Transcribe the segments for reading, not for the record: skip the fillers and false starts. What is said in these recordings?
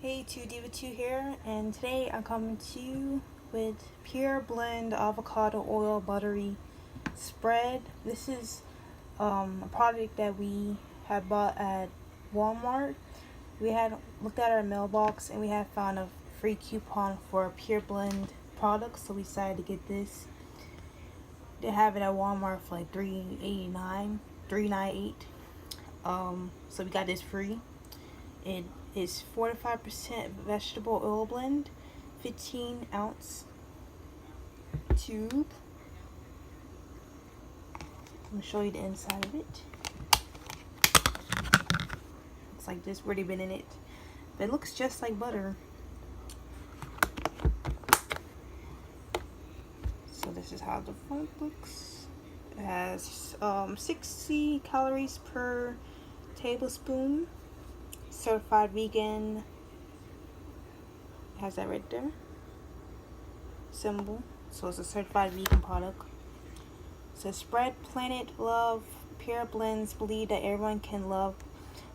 Hey, 2Diva2 here, and today I'm coming to you with Pure Blend Avocado Oil Buttery Spread. This is a product that we had bought at Walmart. We had looked at our mailbox and we had found a free coupon for a Pure Blend product, so we decided to get this. They have it at Walmart for like $3.98. So we got this free. It is 45% vegetable oil blend, 15-ounce tube. I'm gonna show you the inside of it. Looks like this, already been in it, but it looks just like butter. So this is how the front looks. It has 60 calories per tablespoon. Certified vegan. It has that right there symbol, so it's a certified vegan product. It says spread planet love. Pure Blends believe that everyone can love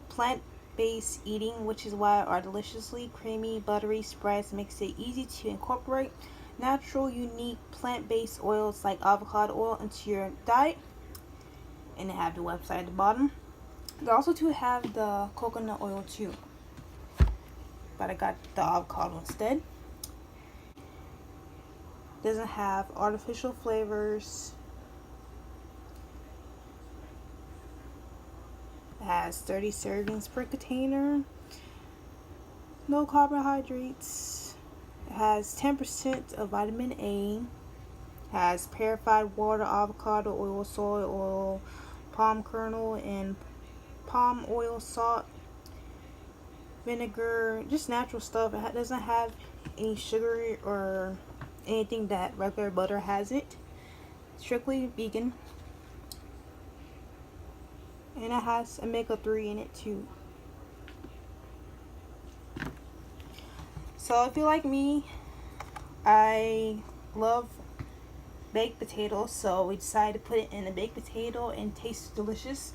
plant-based eating, which is why our deliciously creamy buttery spreads makes it easy to incorporate natural unique plant-based oils like avocado oil into your diet. And they have the website at the bottom. They also do have the coconut oil too, but I got the avocado instead. Doesn't have artificial flavors. It has 30 servings per container. No carbohydrates. It has 10% of vitamin A. It has purified water, avocado oil, soy oil, palm kernel, and palm oil, salt, vinegar, just natural stuff. It doesn't have any sugar or anything that regular butter has it. Strictly vegan. And it has omega-3 in it too. So if you like me, I love baked potatoes, so we decided to put it in a baked potato and it tastes delicious.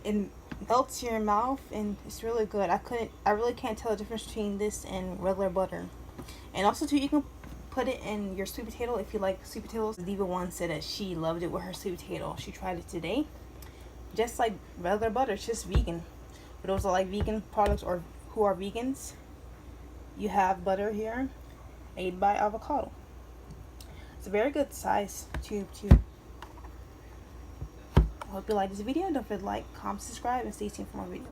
It melts in your mouth and it's really good. I really can't tell the difference between this and regular butter. And also too, you can put it in your sweet potato if you like sweet potatoes. Diva one said that she loved it with her sweet potato. She tried it today. Just like regular butter, it's just vegan. For those that like vegan products or who are vegans, you have butter here made by Avocado. It's a very good size tube too. I hope you like this video. Don't forget to like, comment, subscribe, and stay tuned for more videos.